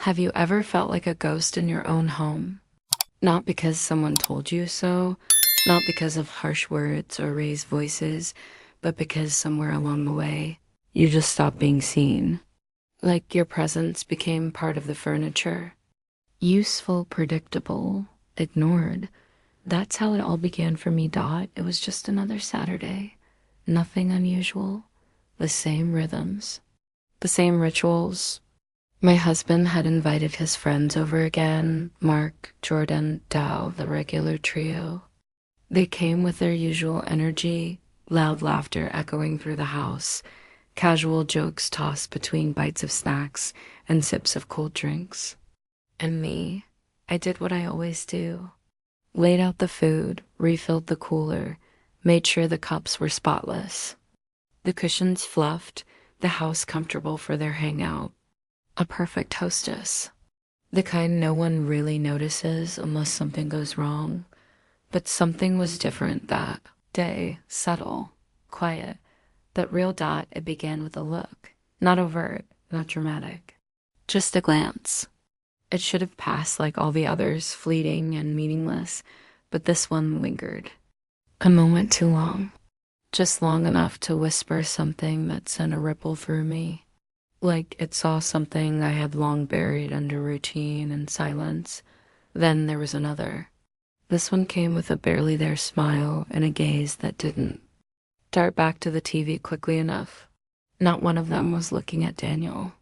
Have you ever felt like a ghost in your own home? Not because someone told you so, not because of harsh words or raised voices, but because somewhere along the way, you just stopped being seen. Like your presence became part of the furniture. Useful, predictable, ignored. That's how it all began for me, Dot. It was just another Saturday. Nothing unusual. The same rhythms. The same rituals. My husband had invited his friends over again, Mark, Jordan, Dow, the regular trio. They came with their usual energy, loud laughter echoing through the house, casual jokes tossed between bites of snacks and sips of cold drinks. And me, I did what I always do. Laid out the food, refilled the cooler, made sure the cups were spotless. The cushions fluffed, the house comfortable for their hangout. A perfect hostess. The kind no one really notices unless something goes wrong. But something was different that day, subtle, quiet. That real Dot, it began with a look. Not overt, not dramatic. Just a glance. It should have passed like all the others, fleeting and meaningless, but this one lingered. A moment too long. Just long enough to whisper something that sent a ripple through me. Like it saw something I had long buried under routine and silence. Then there was another. This one came with a barely there smile and a gaze that didn't dart back to the TV quickly enough. Not one of them was looking at Daniel.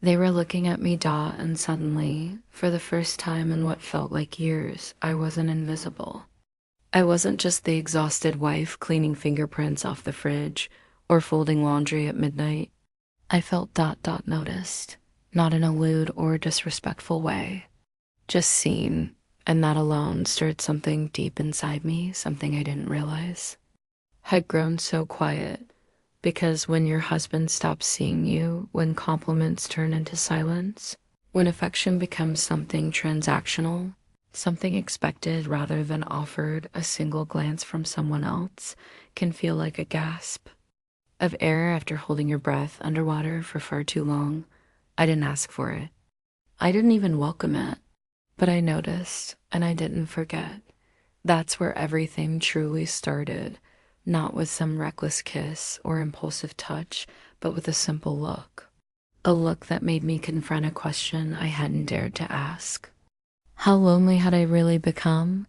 They were looking at me, Dot, and suddenly, for the first time in what felt like years, I wasn't invisible. I wasn't just the exhausted wife cleaning fingerprints off the fridge or folding laundry at midnight. I felt noticed, not in a lewd or disrespectful way, just seen, and that alone stirred something deep inside me, something I didn't realize had grown so quiet, because when your husband stops seeing you, when compliments turn into silence, when affection becomes something transactional, something expected rather than offered, a single glance from someone else can feel like a gasp of air after holding your breath underwater for far too long. I didn't ask for it. I didn't even welcome it. But I noticed, and I didn't forget. That's where everything truly started, not with some reckless kiss or impulsive touch, but with a simple look. A look that made me confront a question I hadn't dared to ask. How lonely had I really become?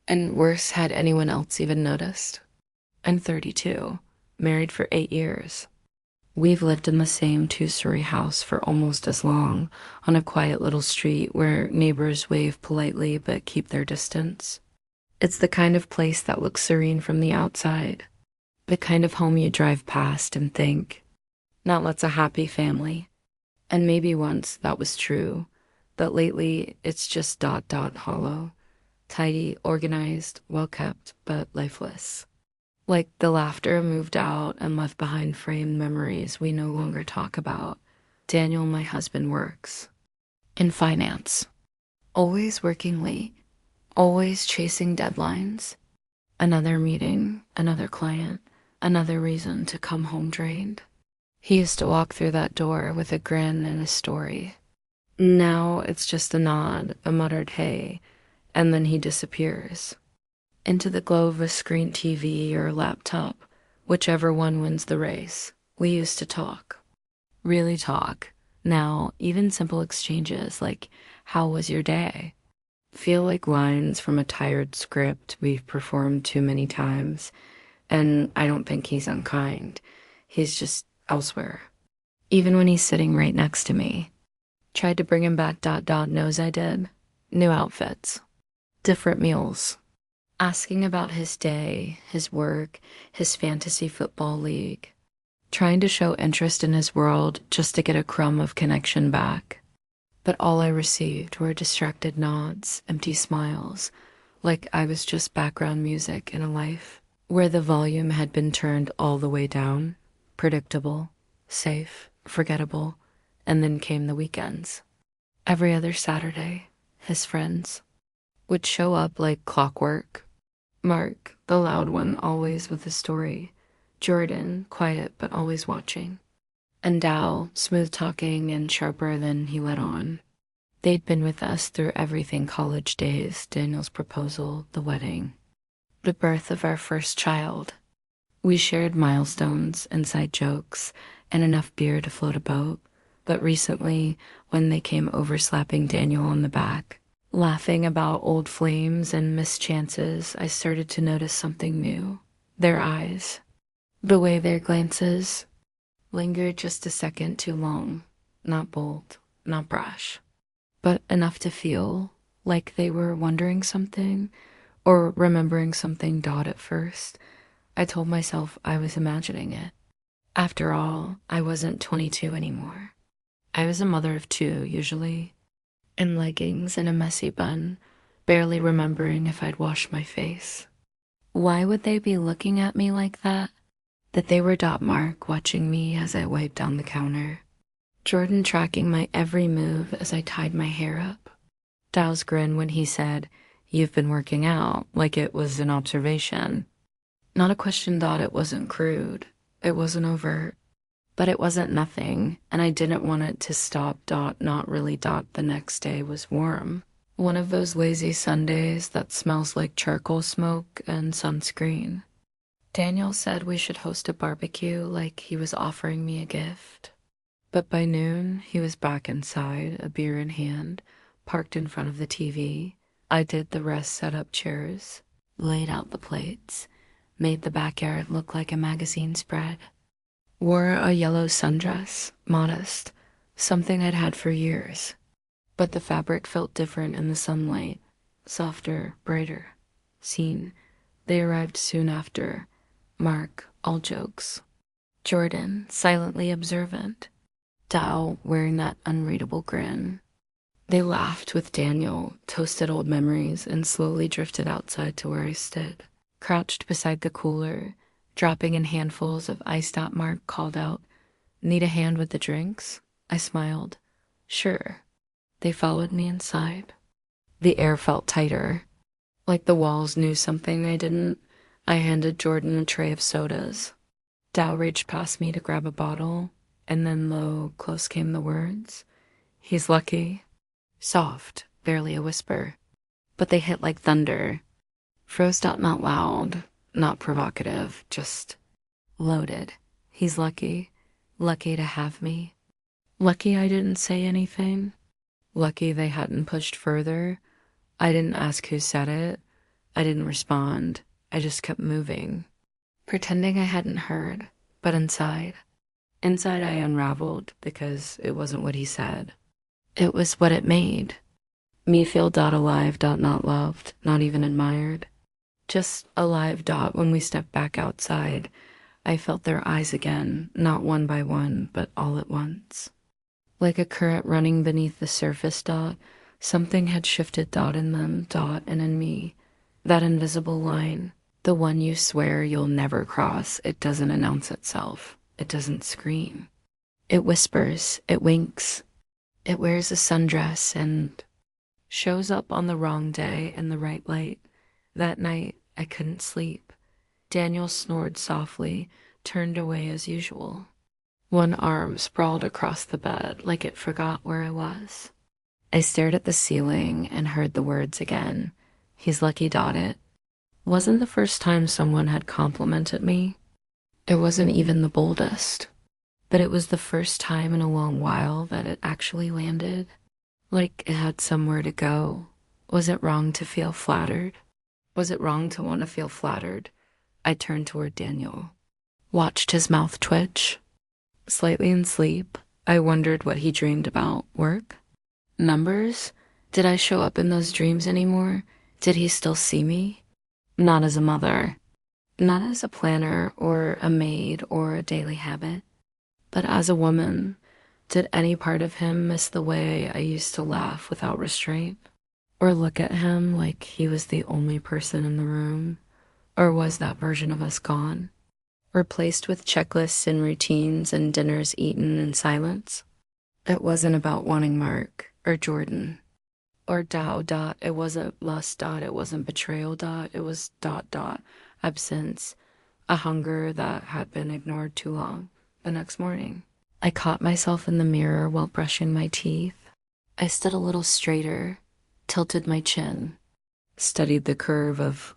And worse, had anyone else even noticed? I'm 32. Married for 8 years. We've lived in the same two-story house for almost as long, on a quiet little street where neighbors wave politely but keep their distance. It's the kind of place that looks serene from the outside. The kind of home you drive past and think, now that's a happy family. And maybe once that was true, but lately it's just hollow. Tidy, organized, well-kept, but lifeless. Like the laughter moved out and left behind framed memories we no longer talk about. Daniel, my husband, works in finance. Always working late. Always chasing deadlines. Another meeting, another client, another reason to come home drained. He used to walk through that door with a grin and a story. Now it's just a nod, a muttered hey, and then he disappears. Into the glow of a screen TV or laptop, whichever one wins the race. We used to talk. Really talk. Now, even simple exchanges like, how was your day? Feel like lines from a tired script we've performed too many times. And I don't think he's unkind. He's just elsewhere. Even when he's sitting right next to me. Tried to bring him back, knows I did. New outfits. Different meals. Asking about his day, his work, his fantasy football league. Trying to show interest in his world just to get a crumb of connection back. But all I received were distracted nods, empty smiles, like I was just background music in a life where the volume had been turned all the way down, predictable, safe, forgettable, and then came the weekends. Every other Saturday, his friends would show up like clockwork. Mark, the loud one, always with a story. Jordan, quiet but always watching. And Dow, smooth talking and sharper than he let on. They'd been with us through everything: college days, Daniel's proposal, the wedding, the birth of our first child. We shared milestones, inside jokes, and enough beer to float a boat. But recently, when they came over slapping Daniel on the back, laughing about old flames and missed chances, I started to notice something new. Their eyes. The way their glances lingered just a second too long. Not bold, not brash, but enough to feel like they were wondering something or remembering something at first. I told myself I was imagining it. After all, I wasn't 22 anymore. I was a mother of two, usually, in leggings and a messy bun, barely remembering if I'd washed my face. Why would they be looking at me like that? That they were Mark watching me as I wiped down the counter. Jordan tracking my every move as I tied my hair up. Dow's grin when he said, "You've been working out," like it was an observation. Not a question. It wasn't crude. It wasn't overt. But it wasn't nothing, and I didn't want it to stop. Not really. The next day was warm. One of those lazy Sundays that smells like charcoal smoke and sunscreen. Daniel said we should host a barbecue, like he was offering me a gift. But by noon, he was back inside, a beer in hand, parked in front of the TV. I did the rest: set up chairs, laid out the plates, made the backyard look like a magazine spread. Wore a yellow sundress, modest, something I'd had for years. But the fabric felt different in the sunlight, softer, brighter. Seen. They arrived soon after. Mark, all jokes. Jordan, silently observant. Dow, wearing that unreadable grin. They laughed with Daniel, toasted old memories, and slowly drifted outside to where I stood. Crouched beside the cooler, dropping in handfuls of iced. Mark called out, "Need a hand with the drinks?" I smiled. "Sure." They followed me inside. The air felt tighter, like the walls knew something I didn't. I handed Jordan a tray of sodas. Dow reached past me to grab a bottle, and then low, close came the words, "He's lucky." Soft, barely a whisper. But they hit like thunder. Froze. Not loud, not provocative, just loaded. He's lucky. Lucky to have me. Lucky I didn't say anything. Lucky they hadn't pushed further. I didn't ask who said it. I didn't respond. I just kept moving, pretending I hadn't heard. But inside I unraveled, because it wasn't what he said. It was what it made. Me feel alive. Not loved, not even admired. Just alive. When we stepped back outside, I felt their eyes again, not one by one, but all at once. Like a current running beneath the surface. Something had shifted. In them. And in me. That invisible line. The one you swear you'll never cross. It doesn't announce itself. It doesn't scream. It whispers. It winks. It wears a sundress and shows up on the wrong day in the right light. That night, I couldn't sleep. Daniel snored softly, turned away as usual. One arm sprawled across the bed like it forgot where I was. I stared at the ceiling and heard the words again. He's lucky. It wasn't the first time someone had complimented me. It wasn't even the boldest. But it was the first time in a long while that it actually landed. Like it had somewhere to go. Was it wrong to feel flattered? Was it wrong to want to feel flattered? I turned toward Daniel. Watched his mouth twitch. Slightly in sleep, I wondered what he dreamed about. Work? Numbers? Did I show up in those dreams anymore? Did he still see me? Not as a mother. Not as a planner or a maid or a daily habit. But as a woman. Did any part of him miss the way I used to laugh without restraint? Or look at him like he was the only person in the room? Or was that version of us gone? Replaced with checklists and routines and dinners eaten in silence? It wasn't about wanting Mark or Jordan or Dow. It wasn't lust. It wasn't betrayal. It was ... absence, a hunger that had been ignored too long. The next morning, I caught myself in the mirror while brushing my teeth. I stood a little straighter, tilted my chin, studied the curve of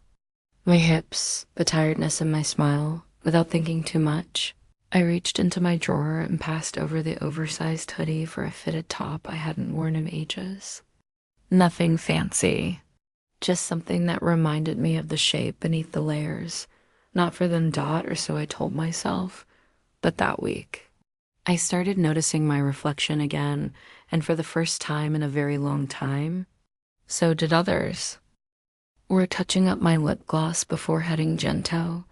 my hips, the tiredness in my smile, without thinking too much. I reached into my drawer and passed over the oversized hoodie for a fitted top I hadn't worn in ages. Nothing fancy, just something that reminded me of the shape beneath the layers. Not for them dot, or so I told myself, but that week. I started noticing my reflection again, and for the first time in a very long time, so did others. We're touching up my lip gloss before heading gento,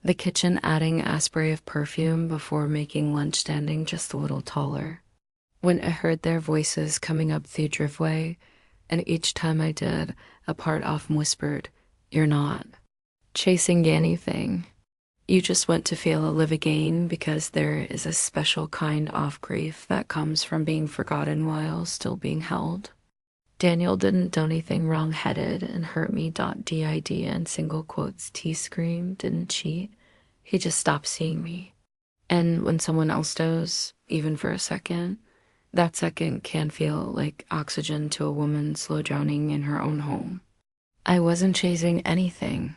the kitchen adding a spray of perfume before making lunch standing just a little taller. When I heard their voices coming up the driveway, and each time I did, a part off whispered, "You're not chasing anything. You just want to feel a live again because there is a special kind of grief that comes from being forgotten while still being held." Daniel didn't do anything wrong-headed and hurt me. Did and single quotes T-scream didn't cheat. He just stopped seeing me. And when someone else does, even for a second, that second can feel like oxygen to a woman slow drowning in her own home. I wasn't chasing anything.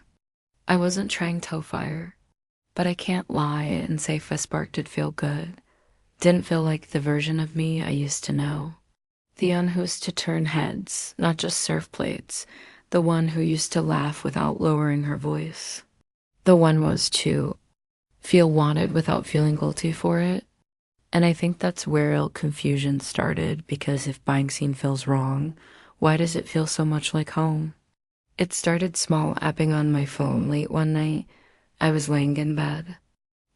I wasn't trying to fire. But I can't lie and say a spark did feel good. Didn't feel like the version of me I used to know. The one who used to turn heads, not just serve plates. The one who used to laugh without lowering her voice. The one was to feel wanted without feeling guilty for it. And I think that's where confusion started, because if buying scene feels wrong, why does it feel so much like home? It started small, apping on my phone late one night. I was laying in bed.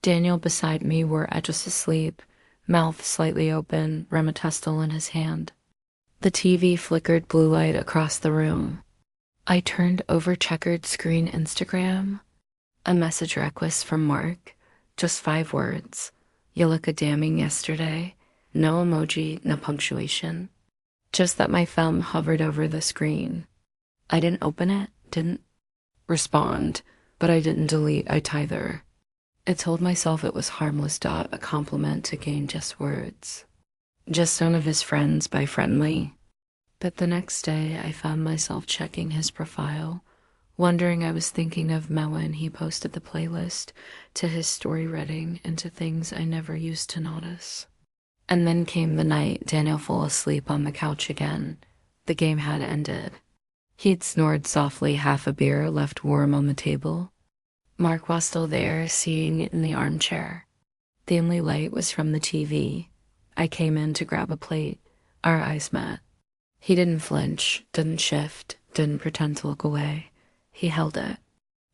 Daniel beside me were just asleep, mouth slightly open, remitestal in his hand. The TV flickered blue light across the room. I turned over checkered screen Instagram. A message request from Mark. Just 5 words. "You look a damning yesterday." No emoji, no punctuation. Just that my thumb hovered over the screen. I didn't open it, didn't respond, but I didn't delete it either. I told myself it was harmless. A compliment to gain just words. Just one of his friends by friendly. But the next day, I found myself checking his profile, wondering I was thinking of Mel when he posted the playlist, to his story reading, and to things I never used to notice. And then came the night Daniel fell asleep on the couch again. The game had ended. He'd snored softly, half a beer left warm on the table. Mark was still there, seeing in the armchair. The only light was from the TV. I came in to grab a plate. Our eyes met. He didn't flinch, didn't shift, didn't pretend to look away. He held it.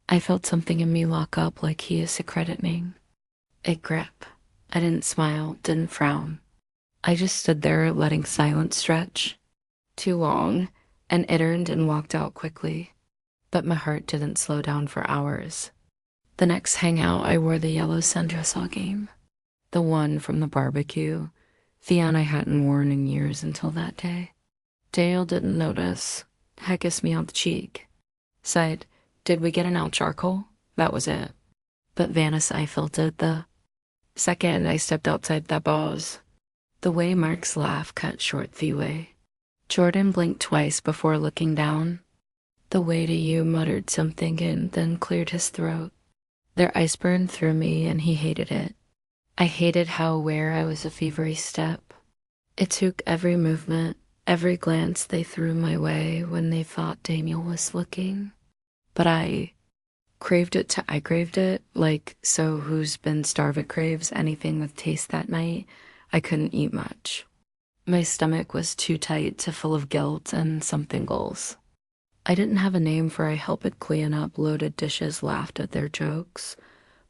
I felt something in me lock up like he is accrediting. A grip. I didn't smile, didn't frown. I just stood there letting silence stretch. Too long, and it turned and walked out quickly. But my heart didn't slow down for hours. The next hangout, I wore the yellow sundress all game. The one from the barbecue. The one I hadn't worn in years until that day. Dale didn't notice. Had kissed me on the cheek. Said, "Did we get an out charcoal?" That was it. But Vanessa, I filtered the second I stepped outside that bars. The way Mark's laugh cut short the way. Jordan blinked twice before looking down. "The way to you," muttered something and then cleared his throat. Their ice burned through me and he hated it. I hated how aware I was of every step. It took every movement, every glance they threw my way when they thought Daniel was looking. But I craved it, like, so who's been starved craves anything with taste that night? I couldn't eat much. My stomach was too tight to full of guilt and something goals. I didn't have a name for I help it clean up loaded dishes, laughed at their jokes,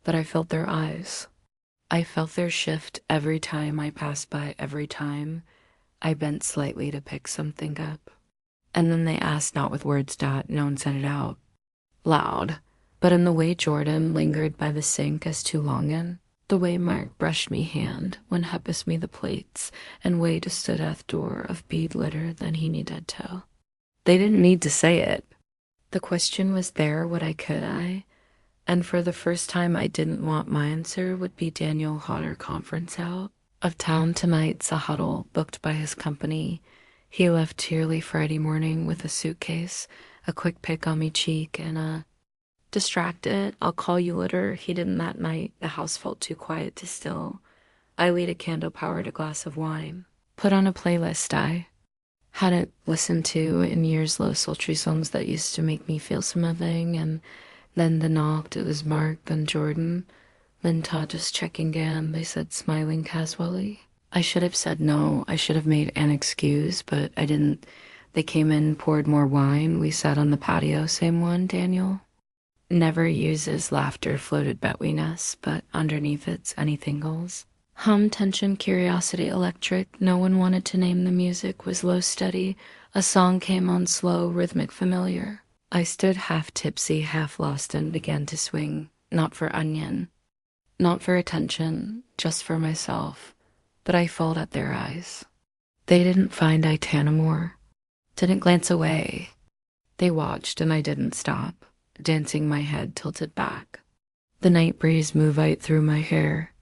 but I felt their eyes. I felt their shift every time I passed by, every time I bent slightly to pick something up. And then they asked, not with words. No one said it out loud, but in the way Jordan lingered by the sink as too long in, the way Mark brushed me hand when he passed me the plates, and way to stood at the door of bead litter than he needed to. They didn't need to say it. The question was there, would I, could I? And for the first time I didn't want my answer would be Daniel Hodder conference out of town tonight's a huddle booked by his company. He left early Friday morning with a suitcase, a quick pick on me cheek, and a distracted, I'll call you later. He didn't that night. The house felt too quiet to still. I lit a candle powered a glass of wine. Put on a playlist I hadn't listened to in years, low sultry songs that used to make me feel something, and then the knocked, it was Mark, then Jordan, then Todd just checking in, they said smiling casually. I should have said no, I should have made an excuse, but I didn't. They came in, poured more wine, we sat on the patio, same one, Daniel. Never uses laughter floated between us, but underneath it's anything goes. Hum, tension, curiosity, electric. No one wanted to name the music, was low steady. A song came on slow, rhythmic, familiar. I stood half tipsy, half lost and began to swing. Not for onion, not for attention, just for myself. But I followed at their eyes. They didn't find Itanamore, didn't glance away. They watched and I didn't stop, dancing my head tilted back. The night breeze moved right through my hair.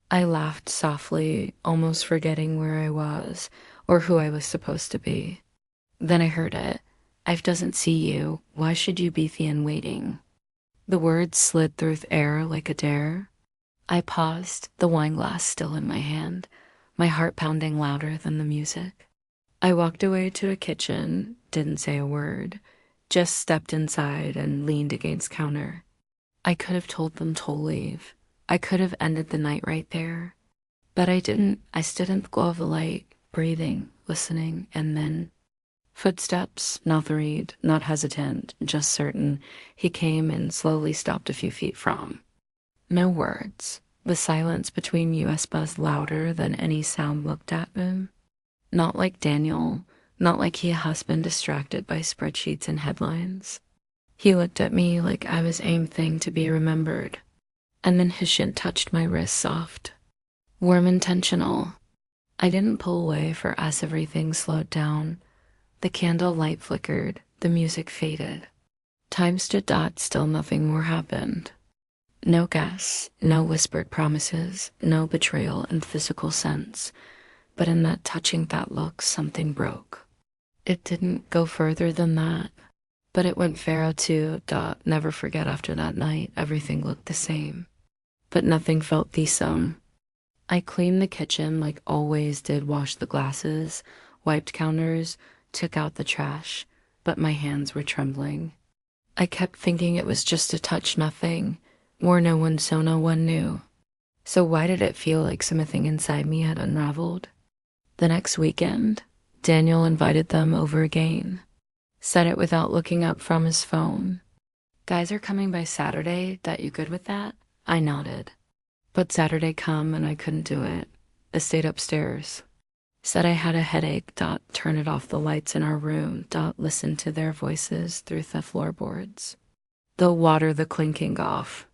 I laughed softly, almost forgetting where I was or who I was supposed to be. Then I heard it. I doesn't see you. Why should you be thin waiting? The words slid through the air like a dare. I paused, the wine glass still in my hand, my heart pounding louder than the music. I walked away to a kitchen, didn't say a word, just stepped inside and leaned against counter. I could have told them to leave. I could have ended the night right there. But I didn't. I stood in the glow of the light, breathing, listening, and then footsteps, not hurried, not hesitant, just certain. He came and slowly stopped a few feet from. No words. The silence between us buzzed louder than any sound looked at him. Not like Daniel, not like he has been distracted by spreadsheets and headlines. He looked at me like I was aim thing to be remembered. And then his shin touched my wrist soft. Warm, intentional. I didn't pull away for as everything slowed down. The candle light flickered, the music faded. Time stood still, nothing more happened. No guess, no whispered promises, no betrayal in physical sense. But in that touching that look, something broke. It didn't go further than that. But it went Pharaoh too. Never forget after that night, everything looked the same. But nothing felt the same. I cleaned the kitchen like always did, washed the glasses, wiped counters, took out the trash, but my hands were trembling. I kept thinking it was just a touch, nothing, more no one so no one knew. So why did it feel like something inside me had unraveled? The next weekend, Daniel invited them over again. Said it without looking up from his phone. Guys are coming by Saturday, that you good with that? I nodded. But Saturday come and I couldn't do it. I stayed upstairs. Said I had a headache, turn it off the lights in our room, listen to their voices through the floorboards. They'll water the clinking off.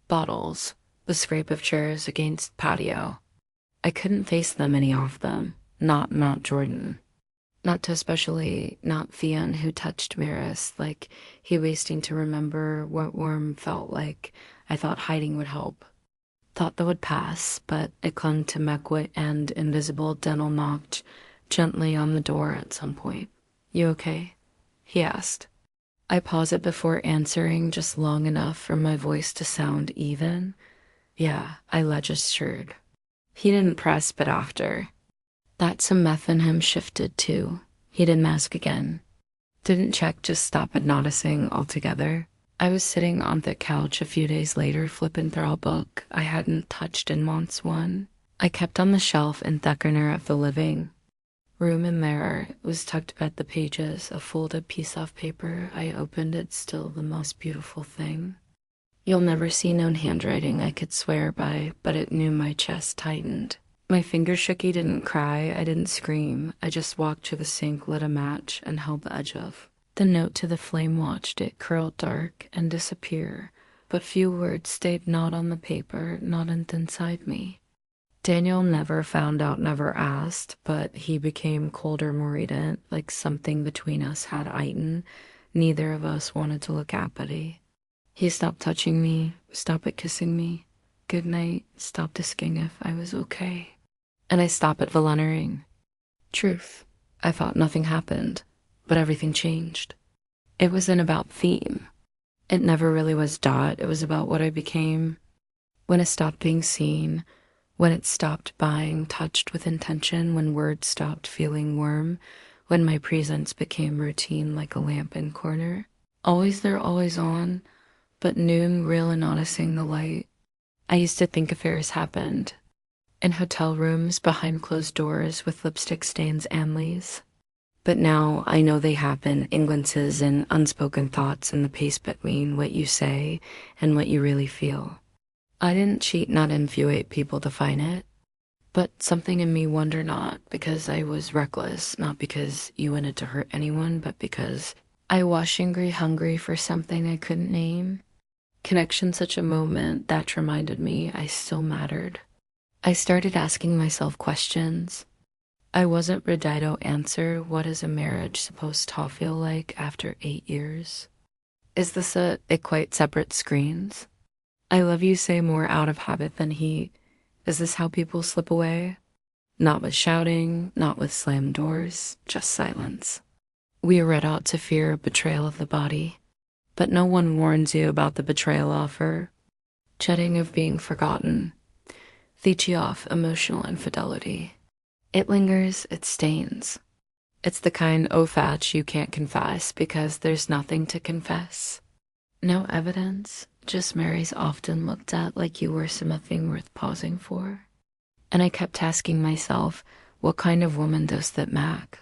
Bottles, the scrape of chairs against patio. I couldn't face them, any of them. Not Jordan. Not especially not Fian, who touched Maris, like he wasting to remember what warm felt like. I thought hiding would help. Thought that would pass, but it clung to Meckwit and invisible dental knocked gently on the door at some point. You okay? He asked. I paused it before answering, just long enough for my voice to sound even. Yeah, I registered. He didn't press, but after. That some meth in him shifted too. He didn't mask again. Didn't check, just stop at noticing altogether. I was sitting on the couch a few days later, flipping through a book I hadn't touched in months. One I kept on the shelf in the corner of the living room, and there it was tucked at the pages, a folded piece of paper. I opened it, still the most beautiful thing. You'll never see known handwriting I could swear by, but it knew my chest tightened. My fingers shook. He didn't cry, I didn't scream. I just walked to the sink, lit a match, and held the edge of the note to the flame, watched it curl dark and disappear, but few words stayed not on the paper, not inside me. Daniel never found out, never asked, but he became colder, more ardent, like something between us had eaten. Neither of us wanted to look at it. He stopped touching me, stopped kissing me. Good night, stopped asking if I was okay. And I stopped at volunteering. Truth. I thought nothing happened, but everything changed. It wasn't about theme. It never really was Dot. It was about what I became. When it stopped being seen, when it stopped buying touched with intention, when words stopped feeling warm, when my presence became routine like a lamp in corner. Always there, always on, but noon real and noticing the light. I used to think affairs happened in hotel rooms behind closed doors with lipstick stains and leaves. But now I know they happen in glimpses and unspoken thoughts in the pace between what you say and what you really feel. I didn't cheat, not infatuate people define it, but something in me wonder not because I was reckless, not because you wanted to hurt anyone, but because I was hungry for something I couldn't name. Connection, such a moment that reminded me I still mattered. I started asking myself questions. I wasn't ready to answer, what is a marriage supposed to feel like after 8 years? Is this a quite separate screens? I love you say more out of habit than heat. Is this how people slip away? Not with shouting, not with slammed doors, just silence. We are read out to fear betrayal of the body, but no one warns you about the betrayal offer. Chatting of being forgotten. Teach you off emotional infidelity. It lingers, it stains. It's the kind fatch you can't confess because there's nothing to confess. No evidence, just Mary's often looked at like you were something worth pausing for. And I kept asking myself, what kind of woman does that make?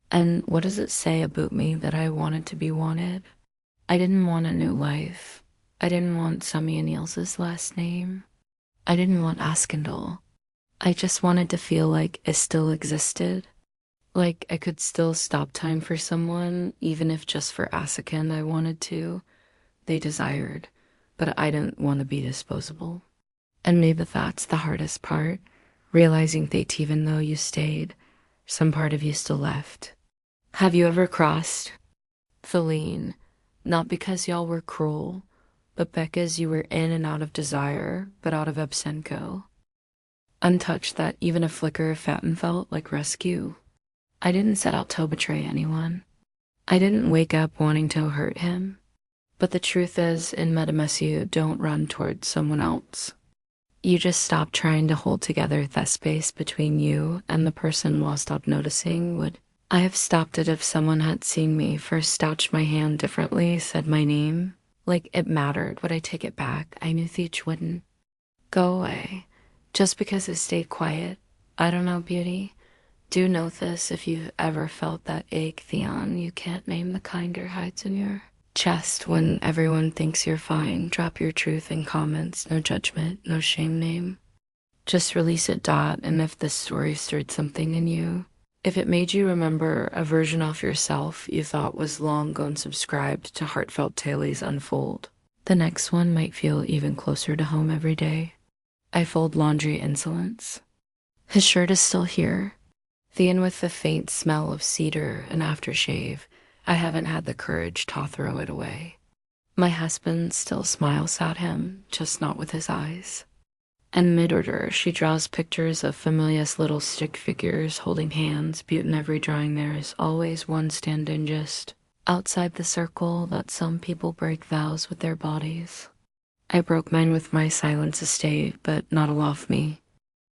And what does it say about me that I wanted to be wanted? I didn't want a new life. I didn't want Sammy and Niels's last name. I didn't want Askendal. I just wanted to feel like it still existed. Like I could still stop time for someone, even if just for Asakin I wanted to. They desired, but I didn't want to be disposable. And maybe that's the hardest part, realizing that even though you stayed, some part of you still left. Have you ever crossed Feline, not because y'all were cruel, but because you were in and out of desire, but out of Absenko? Untouched that even a flicker of Fatin felt like rescue. I didn't set out to betray anyone. I didn't wake up wanting to hurt him. But the truth is, in Metamus, you don't run towards someone else. You just stop trying to hold together that space between you and the person while stop noticing would. I have stopped it if someone had seen me first stouched my hand differently, said my name. Like it mattered. Would I take it back? I knew Theach wouldn't. Go away. Just because it stayed quiet. I don't know, beauty. Do know this if you've ever felt that ache, Theon. You can't name the kinder hides in your chest when everyone thinks you're fine. Drop your truth in comments. No judgment, no shame name. Just release it, Dot, and if this story stirred something in you, if it made you remember a version of yourself you thought was long gone subscribed to heartfelt tales unfold, the next one might feel even closer to home every day. I fold laundry insolence. His shirt is still here. Theon with the faint smell of cedar and aftershave. I haven't had the courage to throw it away. My husband still smiles at him, just not with his eyes. And mid-order, she draws pictures of familious little stick figures holding hands. Beaut in every drawing there is always one standing just outside the circle that some people break vows with their bodies. I broke mine with my silence estate, but not aloft me.